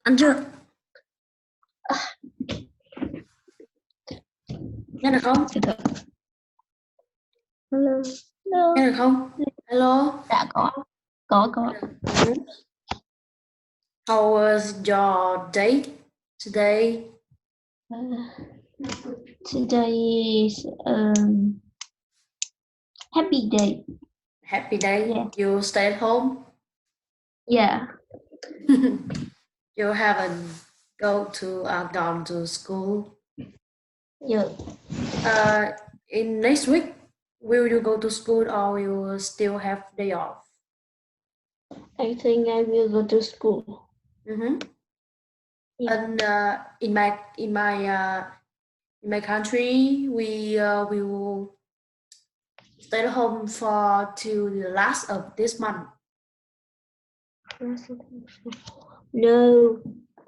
Ăn chưa? Nghe được không? Hello. Hello. Nghe được không? Hello. Dạ có. How was your day today? Today is happy day. Happy day. Yeah. You stay at home? Yeah. You haven't gone to school? Yeah. In next week, will you go to school or you will still have day off? I think I will go to school. Mm-hmm. Yeah. And in my country, we will stay at home for till the last of this month. No,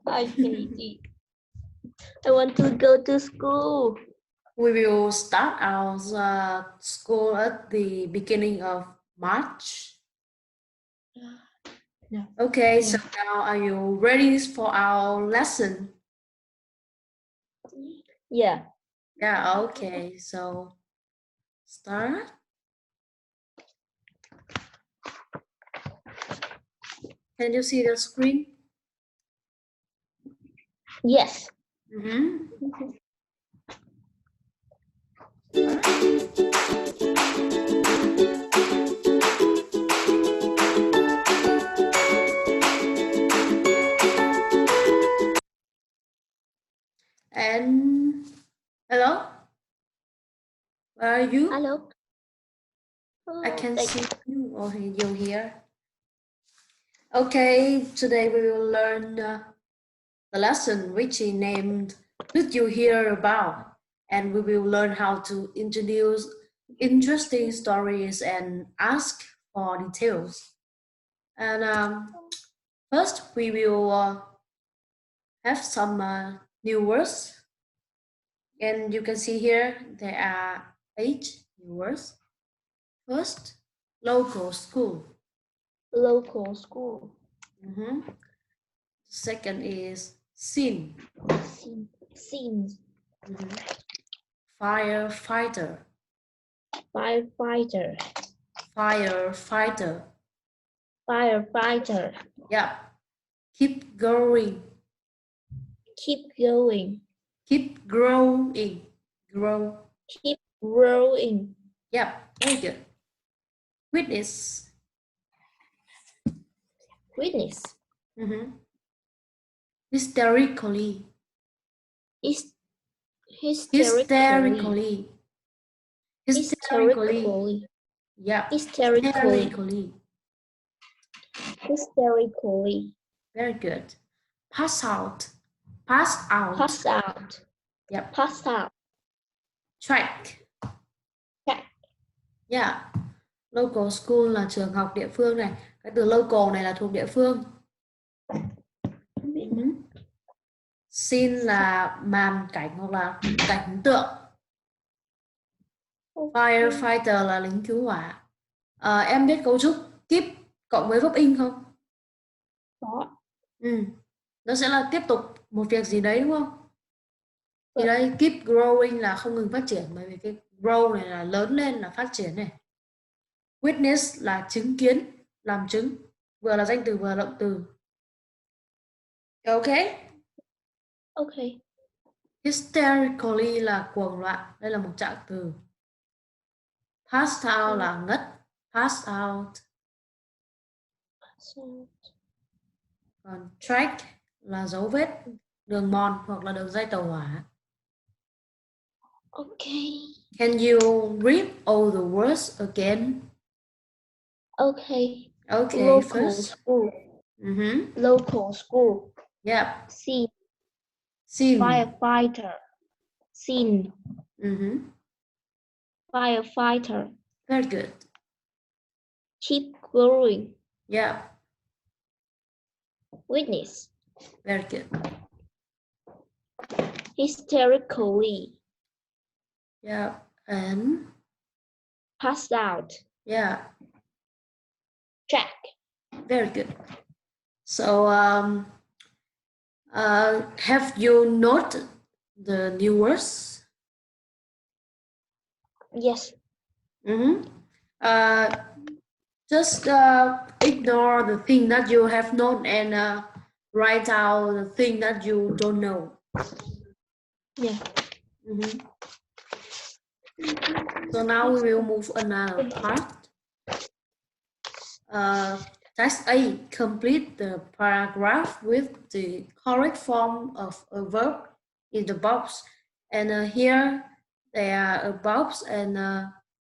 I hate it. I want to go to school. We will start our school at the beginning of March. Yeah. Okay, so now are you ready for our lesson? Yeah. Yeah, okay, so start. Can you see the screen? Yes. Mm-hmm. And hello, where are you? Hello. I can see you or you here. Okay, today we will learn the lesson which is named Did You Hear About? And we will learn how to introduce interesting stories and ask for details. And first, we will have some new words. And you can see here there are 8 new words. First, local school. Local school. Second is scene. Scenes. Firefighter. Firefighter. Firefighter. Firefighter. Yeah. Keep going. Keep going. Keep growing. Grow. Keep growing. Yeah, very good. Witness. Witness. Hysterically. Hysterically. Hysterically. Yeah. Hysterically. Hysterically. Very good. Pass out. Pass out. Pass out. Yep. Pass out. Track. Track. Yeah. Local school là trường học địa phương này. Cái từ local này là thuộc địa phương. Scene là màn cảnh hoặc là cảnh tượng. Firefighter là lính cứu hỏa. Em biết cấu trúc keep cộng với verb in không? Có. Nó sẽ là tiếp tục một việc gì đấy đúng không? Thì đây keep growing là không ngừng phát triển, bởi vì cái grow này là lớn lên, là phát triển này. Witness là chứng kiến, làm chứng, vừa là danh từ vừa là động từ. Ok. Ok. Hysterically là cuồng loạn, đây là một trạng từ. Passed out là ngất, passed out. Còn track là dấu vết, đường mòn hoặc là đường dây tàu hỏa. Ok. Can you read all the words again? Okay. Okay, Local first. school. Local school. Yep. Scene. Scene. Firefighter. Scene. Firefighter. Very good. Keep growing. Yep. Witness. Very good. Hysterically. Yep. And? Passed out. Yeah. Track. Very good. So Have you noted the new words? Yes. Just ignore the thing that you have known and write out the thing that you don't know. Yeah. So now we will move another part. Task A, complete the paragraph with the correct form of a verb in the box. And here there are a box, and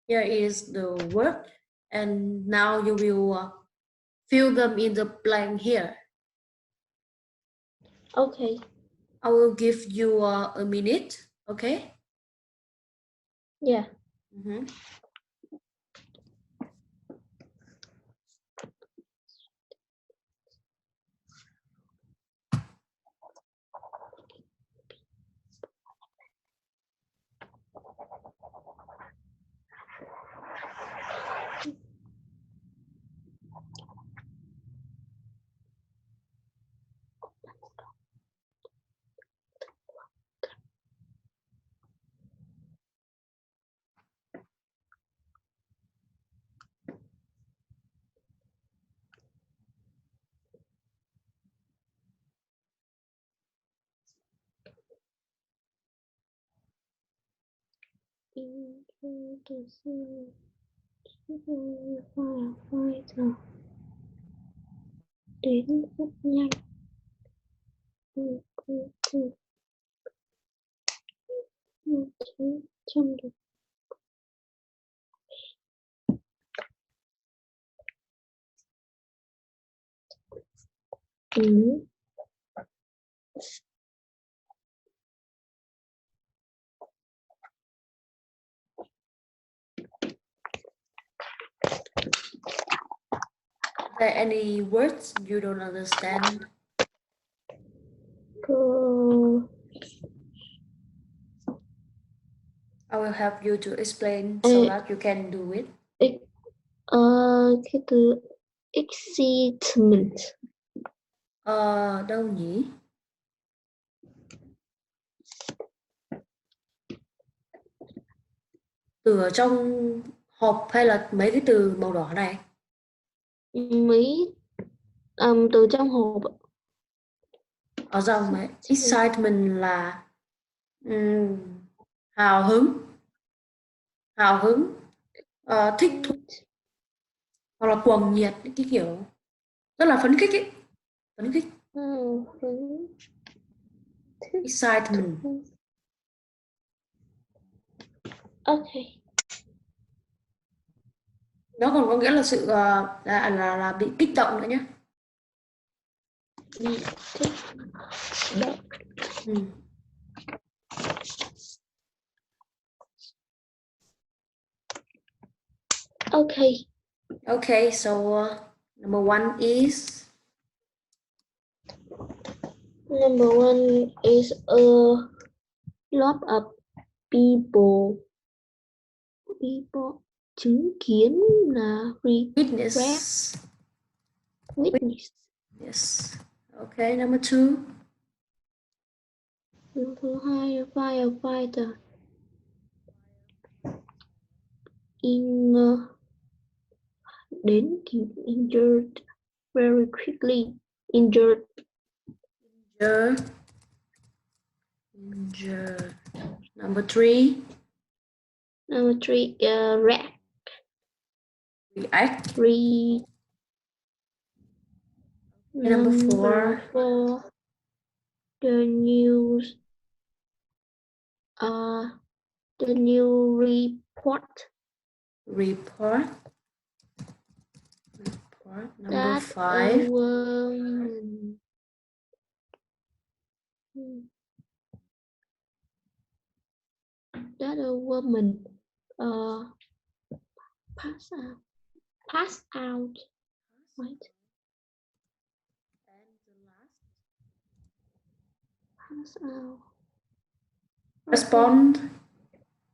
here is the word. And now you will fill them in the blank here. Okay. I will give you a minute, okay? Yeah. Đến rất nhanh. Trong được. Are there any words you don't understand? I will help you to explain so that you can do it. Cái từ excitement. Đâu nhỉ? Từ ở trong hộp hay là mấy cái từ màu đỏ này? Mấy từ trong hộp. Ở dòng ấy, excitement là hào hứng, thích thú, hoặc là cuồng nhiệt, cái kiểu rất là phấn khích ấy, phấn khích. Excitement. Okay. Nó còn có nghĩa là sự là bị kích động nữa nhé. Bị kích động. Okay. Okay, so number one is a lot of people chứng kiến là witness. Yes. Okay, number two. Thứ hai, firefighter đến kịp injured very quickly. Injured. Number three. React. Number four. The new report. Number five. That a woman pass out. Right. And the last. Pass out. Respond.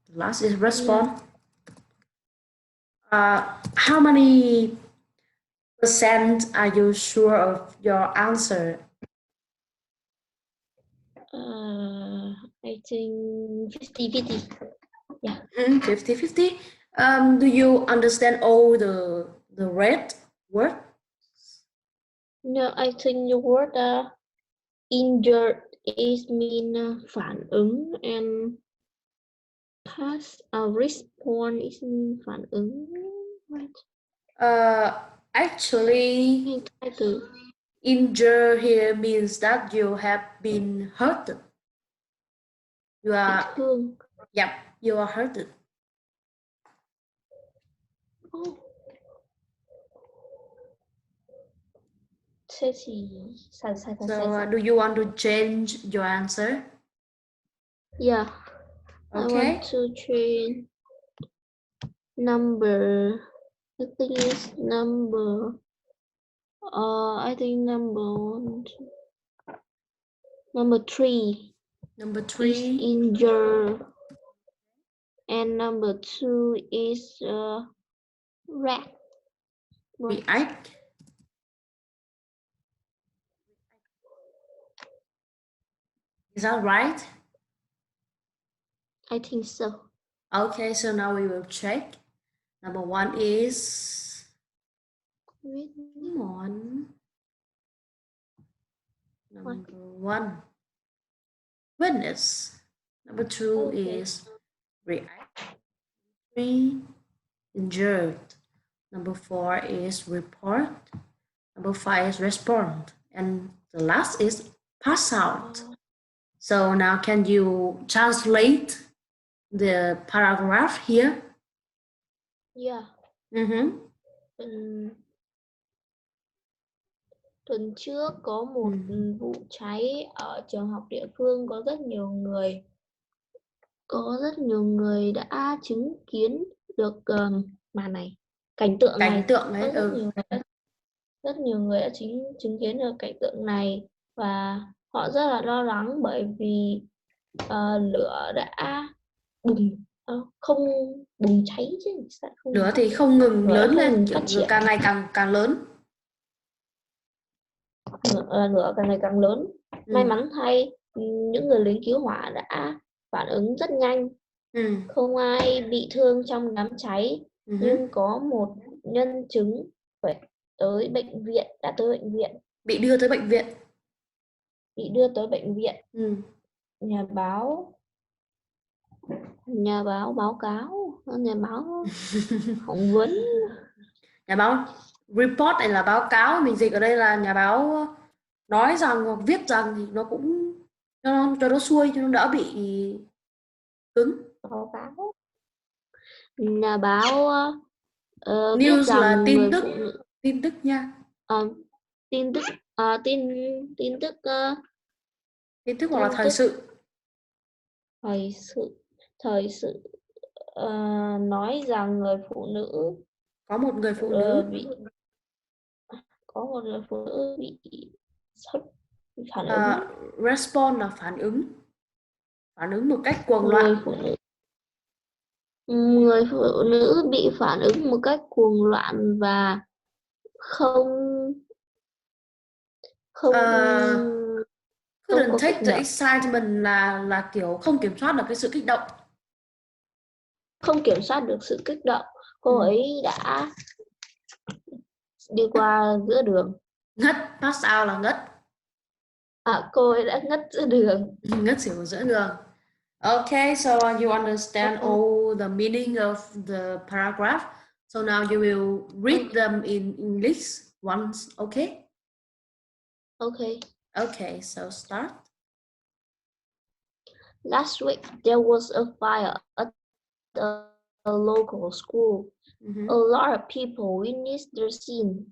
The last is respond. How many % are you sure of your answer? I think 50-50. Yeah. 50-50. Do you understand all the red word? No, I think the word injured is mean phản ứng, and response is mean phản ứng, right? Actually, injure here means that you have been hurt. You are, thương. yep, you are hurt. Oh. Thế thì sai. So do you want to change your answer? Yeah. Okay. I want to change number. I think it's number. I think number 3. Number 3 is injured, and number 2 is react. Is that right? I think so. Okay, so now we will check. Number 1 is, come on. Number 1, witness. Number 2 is react. 3, injured. Number 4 is report. Number 5 is respond. And the last is pass out. So now can you translate the paragraph here? Yeah. Tuần trước có một vụ cháy ở trường học địa phương, có rất nhiều người đã chứng kiến được màn này, cảnh tượng này. Rất nhiều người đã chứng kiến được cảnh tượng này, và họ rất là lo lắng bởi vì lửa đã không bùng cháy chứ. Lửa thì không ngừng lớn lên, càng ngày càng lớn. Lửa càng ngày càng lớn. May mắn thay, những người lính cứu hỏa đã phản ứng rất nhanh. Không ai bị thương trong đám cháy, nhưng có một nhân chứng đã tới bệnh viện. Bị đưa tới bệnh viện. Nhà báo phỏng vấn. Nhà báo report này là báo cáo, mình dịch ở đây là nhà báo nói rằng hoặc viết rằng thì nó cũng cho nó xuôi, cho nó đỡ bị cứng. Báo cáo. Nhà báo news là tin tức nha. Tin tức hoặc là thời sự. Thời sự nói rằng có một người phụ nữ bị phản ứng. Respond là phản ứng một cách cuồng loạn. Người phụ nữ bị phản ứng một cách cuồng loạn và không couldn't take the excitement là kiểu không kiểm soát được cái sự kích động. Không kiểm soát được sự kích động. Cô ấy đã đi qua giữa đường. Ngất, pass out là ngất. Cô ấy đã ngất giữa đường. Ngất xỉu giữa đường. Okay, so you understand all the meaning of the paragraph. So now you will read them in English once, okay? Okay. Okay, so start. Last week there was a fire at a local school. A lot of people witnessed the scene.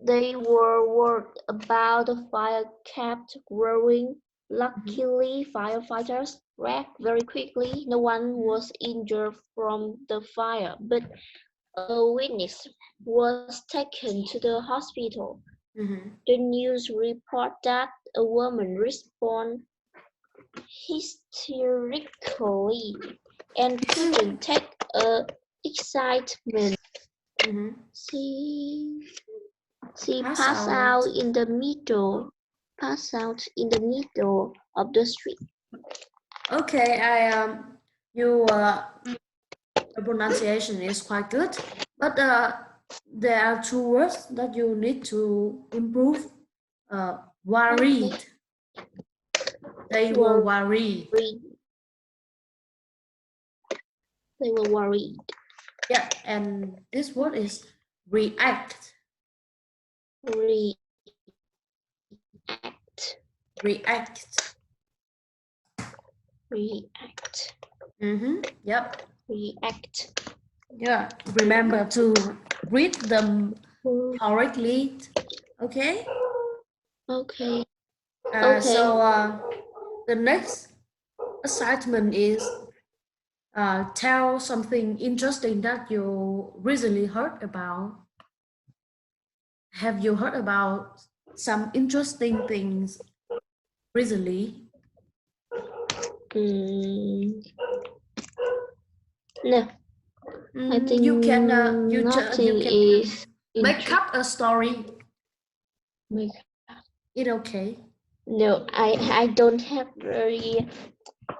They were worried about the fire kept growing. Luckily, firefighters reacted very quickly. No one was injured from the fire, but a witness was taken to the hospital. The news report that a woman responded hysterically and couldn't take excitement. She passed out in the middle of the street. Okay, your pronunciation is quite good, but there are two words that you need to improve. Worried. They were worried. They were worried. Yeah, and this word is react. React. React. React. Yep. React. Yeah. Remember to read them correctly. Okay. Okay. So the next assignment is tell something interesting that you recently heard about. Have you heard about some interesting things recently? No, I think You can nothing is make up a story. Make. It okay? No, I don't have very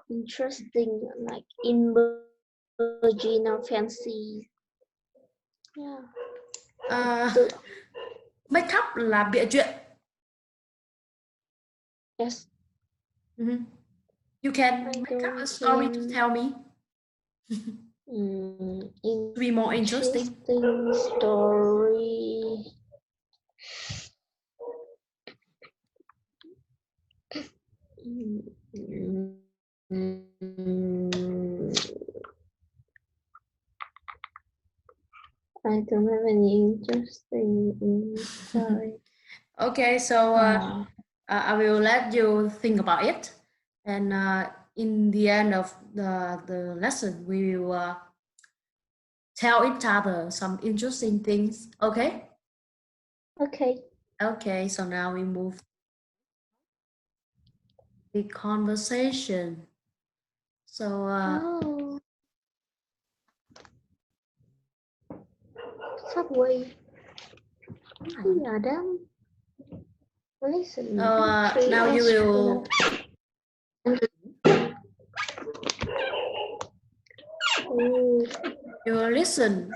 interesting like emerging or fancy. Yeah. Make up là bịa chuyện. Yes. You can make up a story to tell me. To be more interesting. Story. I don't have any interesting story. Okay, so I will let you think about it, and in the end of the lesson, we will tell each other some interesting things. Okay? Okay. Okay, so now we move the conversation. So Subway. Yeah, damn. Listen. Now you will listen,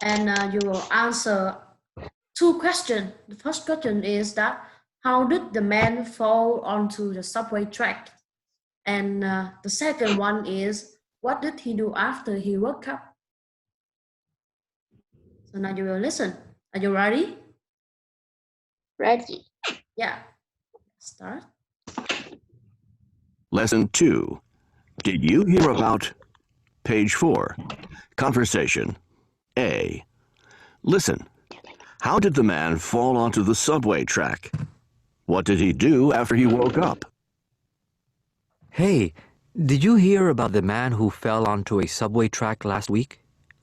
and you will answer two questions. The first question is that how did the man fall onto the subway track? And the second one is what did he do after he woke up? So now you will listen. Are you ready? Ready. Yeah. Start. Lesson 2. Did you hear about? Page 4. Conversation. A. Listen. How did the man fall onto the subway track? What did he do after he woke up? Hey, did you hear about the man who fell onto a subway track last week?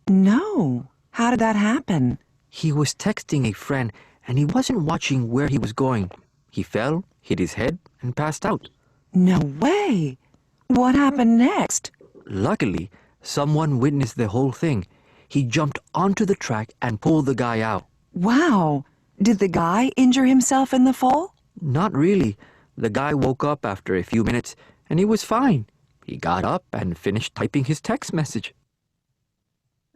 No. How did that happen? He was texting a friend and he wasn't watching where he was going. He fell, hit his head, and passed out. No way. What happened next? Luckily, someone witnessed the whole thing. He jumped onto the track and pulled the guy out. Wow. Did the guy injure himself in the fall? Not really. The guy woke up after a few minutes and he was fine. He got up and finished typing his text message.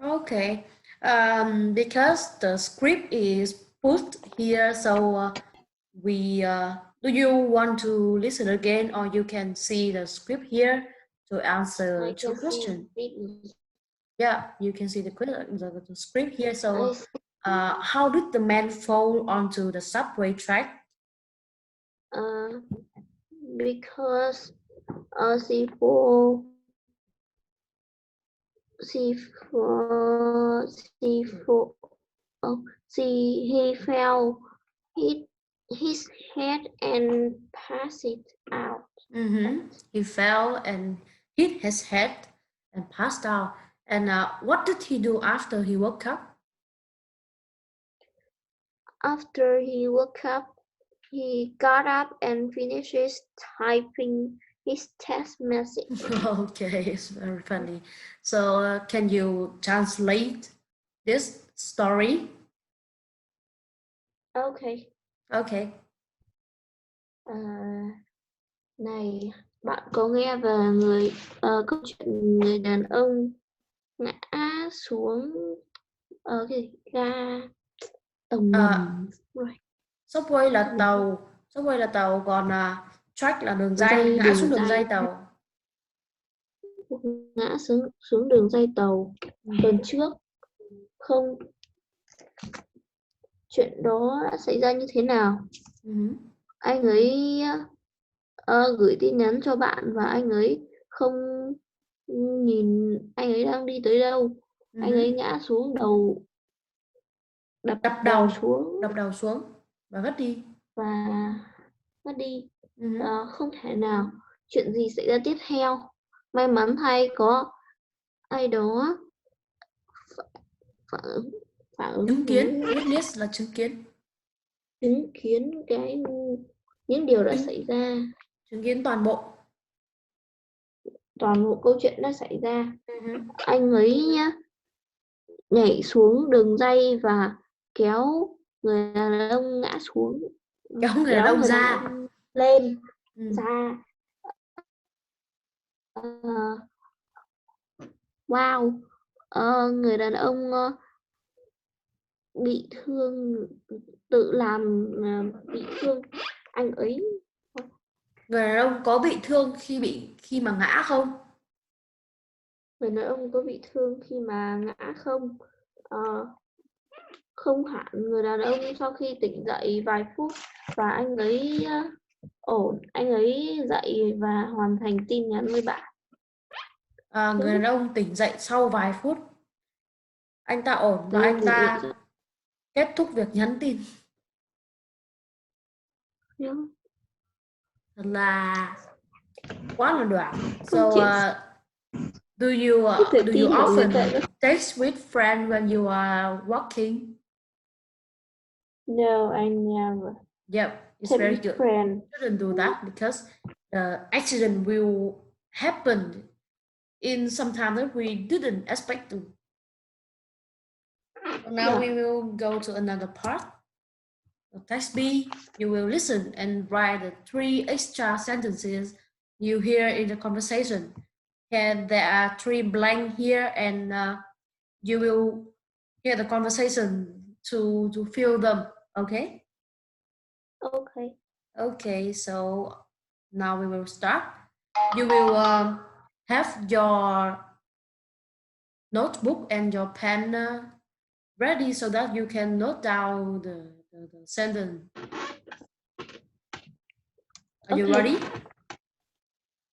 Okay. Because the script is put here, so do you want to listen again, or you can see the script here to answer two questions? Yeah, you can see the script here. So how did the man fall onto the subway track? Because he fell, hit his head and passed it out. He fell and hit his head and passed out. And what did he do after he woke up? After he woke up, he got up and finished typing his text message. Okay, it's very funny. So can you translate this story? Okay. Okay. Này, bạn có nghe về câu chuyện người đàn ông ngã xuống cái ga tàu ngầm rồi, Subway là tàu, còn track là đường ray, dây ngã xuống đường đường ray ray, tàu. ngã xuống đường ray tàu tuần trước. Không, chuyện đó đã xảy ra như thế nào? Anh ấy gửi tin nhắn cho bạn và anh ấy không nhìn anh ấy đang đi tới đâu. Anh ấy ngã xuống đập đầu xuống và ngất đi. và mất đi. Không thể nào. Chuyện gì xảy ra tiếp theo? May mắn thay có ai đó phản phản ứng Chứng kiến, witness là chứng kiến. chứng kiến những điều đã xảy ra, Chứng kiến toàn bộ câu chuyện đã xảy ra. Anh ấy nhảy xuống đường ray và kéo người đàn ông ngã xuống, kéo người đàn ông ra. lên ra. Wow, người đàn ông bị thương, tự làm bị thương. Anh ấy Người đàn ông có bị thương khi mà ngã không? người đàn ông có bị thương khi mà ngã không? Không hẳn. Người đàn ông sau khi tỉnh dậy vài phút và anh ấy ổn, anh ấy dậy và hoàn thành tin nhắn với bạn. Người đàn ông tỉnh dậy sau vài phút, anh ta ổn và anh ta kết thúc việc nhắn tin. Thật là quá là đoạn. So do you often text with friends when you are walking? No, I never. Yep, it's very good. Friend. You shouldn't do that because the accident will happen in some time that we didn't expect to. So now we will go to another part. So text B, you will listen and write the 3 extra sentences you hear in the conversation. And there are 3 blank here, and you will hear the conversation to fill them. Okay? Okay. Okay, so now we will start. You will have your notebook and your pen ready so that you can note down the sentence. Are you ready?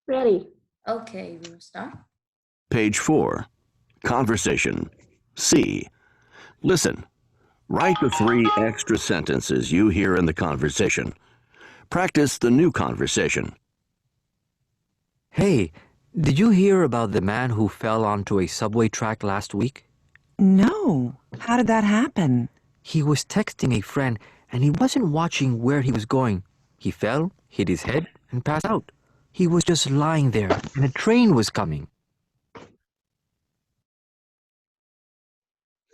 Ready. Okay, we will start. Page 4. Conversation. C. Listen. Write the 3 extra sentences you hear in the conversation. Practice the new conversation. Hey, did you hear about the man who fell onto a subway track last week? No. How did that happen? He was texting a friend and he wasn't watching where he was going. He fell, hit his head, and passed out. He was just lying there and a train was coming.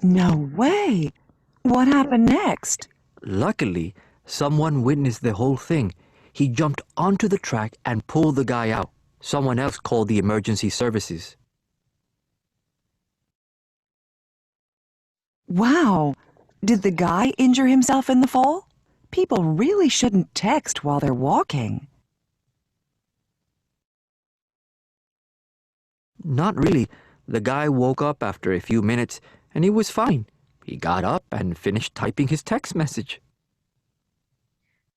No way. What happened next? Luckily, someone witnessed the whole thing. He jumped onto the track and pulled the guy out. Someone else called the emergency services. Wow. Did the guy injure himself in the fall? People really shouldn't text while they're walking. Not really. The guy woke up after a few minutes and he was fine. He got up and finished typing his text message.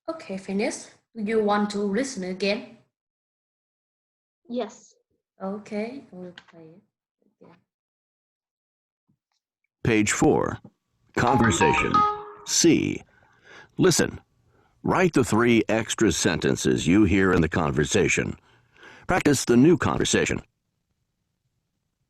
Okay, finish. Do you want to listen again? Yes. Okay, we'll play it again. Page 4. Conversation. C. Listen. Write the 3 extra sentences you hear in the conversation. Practice the new conversation.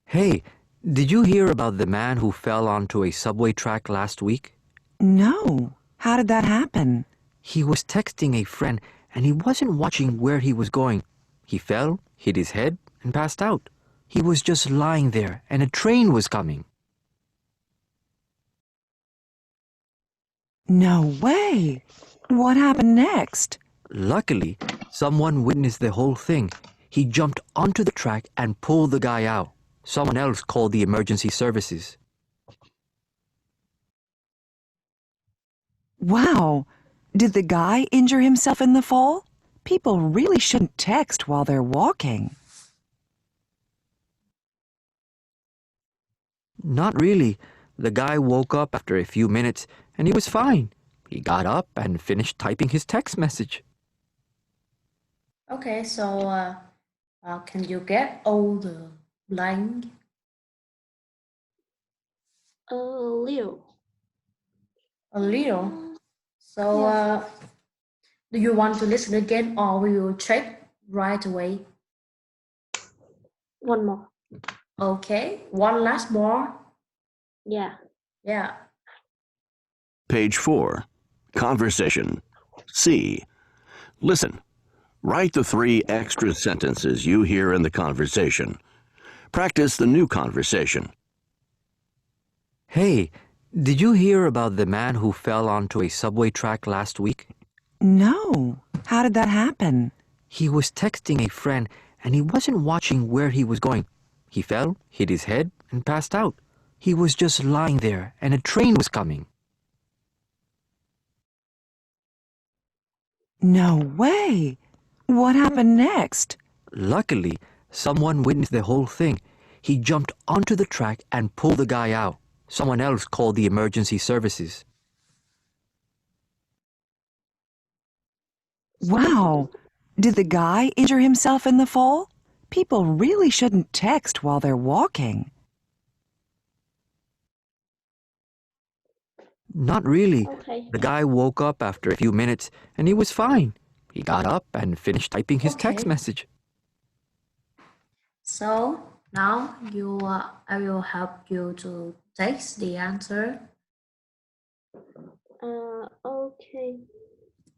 Hey, did you hear about the man who fell onto a subway track last week? No. How did that happen? He was texting a friend and he wasn't watching where he was going. He fell, hit his head, and passed out. He was just lying there and a train was coming. No way. What happened next? Luckily, Someone witnessed the whole thing. He jumped onto the track and pulled the guy out. Someone else called the emergency services. Wow. Did the guy injure himself in the fall? People really shouldn't text while they're walking. Not really. The guy woke up after a few minutes and he was fine. He got up and finished typing his text message. Okay, so can you get all the blank? A little. A little. So do you want to listen again or we will check right away? One more. Okay, one last more. Yeah. Yeah. Page 4. Conversation. C. Listen. Write the 3 extra sentences you hear in the conversation. Practice the new conversation. Hey, did you hear about the man who fell onto a subway track last week? No. How did that happen? He was texting a friend and he wasn't watching where he was going. He fell, hit his head, and passed out. He was just lying there and a train was coming. No way. What happened next? Luckily, someone witnessed the whole thing. He jumped onto the track and pulled the guy out. Someone else called the emergency services. Wow. Did the guy injure himself in the fall? People really shouldn't text while they're walking. Not really. Okay. The guy woke up after a few minutes and he was fine. He got up and finished typing his text Okay. message. So now I will help you to text the answer. Okay.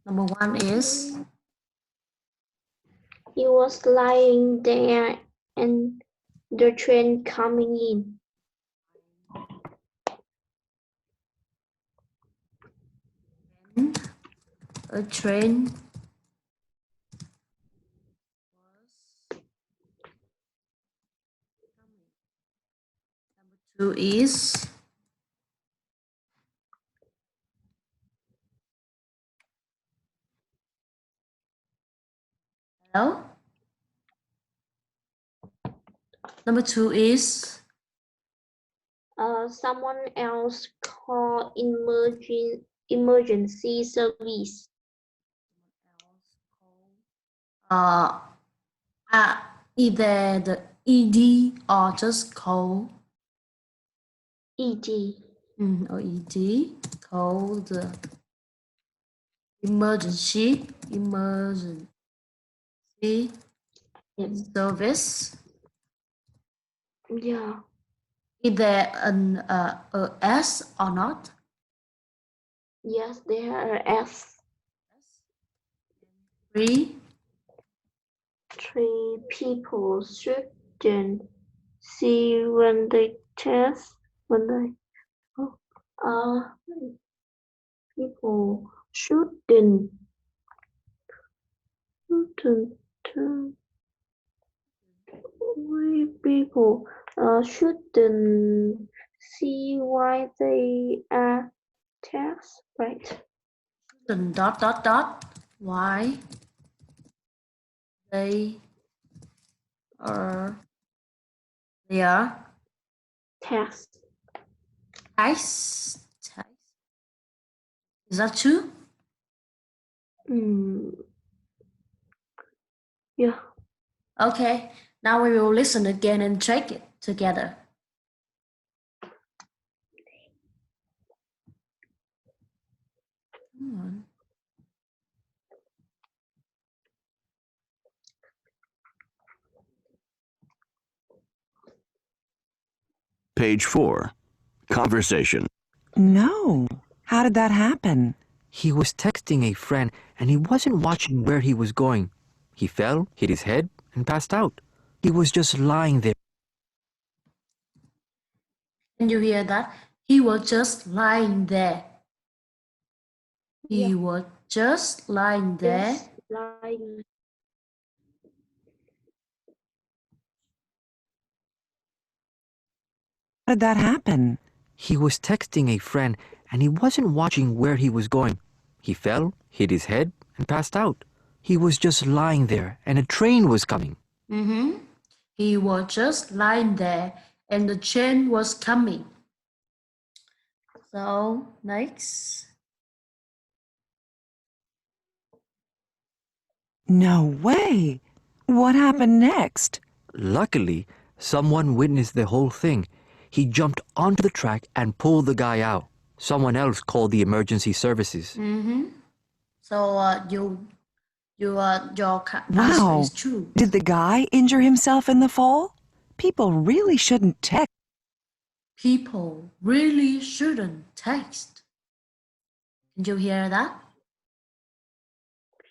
Number 1 is He was lying there and the train coming in. a train was coming. Number 2 is hello. Number 2 is Someone else called emergency service. uh, either the ed or just call ED. or ed, call the emergency Yes. service. Yeah. Is there an a s or not? Yes, there are F. 3 people shouldn't see when they test people shouldn't people shouldn't see why they are test, right? then ... why they are Test. ice. Is that true? Yeah. Okay, now we will listen again and check it together. Come on. Page 4. Conversation. No. How did that happen? He was texting a friend and he wasn't watching where he was going. He fell, hit his head, and passed out. He was just lying there. Can you hear that? He was just lying there. He was just lying there. Just lying did that happen? He was texting a friend and he wasn't watching where he was going. He fell, hit his head, and passed out. He was just lying there and a train was coming. He was just lying there and the train was coming. So, next. No way. What happened next? Luckily, someone witnessed the whole thing. He jumped onto the track and pulled the guy out. Someone else called the emergency services. So, your answer Wow. is true. Did the guy injure himself in the fall? People really shouldn't text. People really shouldn't text. Did you hear that?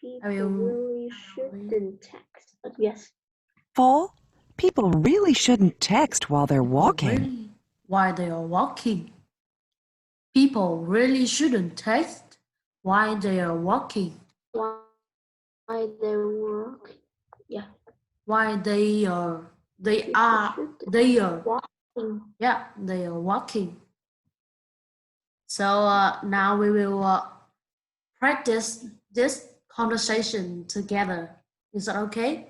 People Are you really shouldn't text. Yes. Fall? People really shouldn't text while they're walking. Really? While they are walking? People really shouldn't text while they are walking. Why they work? Yeah. While they are Walking. yeah, they are walking. So now we will practice this conversation together. Is that okay?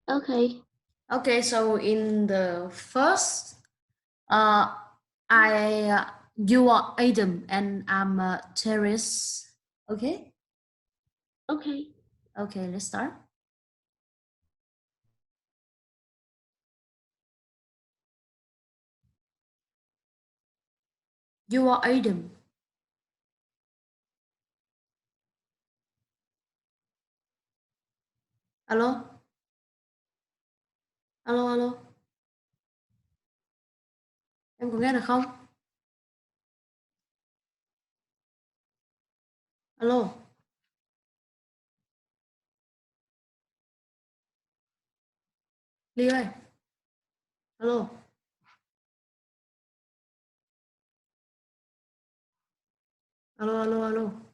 Okay. Okay, so in the first, you are Adam and I'm Terrace. Okay? Okay. Okay, let's start. You are Adam. Alo? Alo, alo? Em có nghe được không? Alo? Ly ơi? Alo? Alo, alo, alo?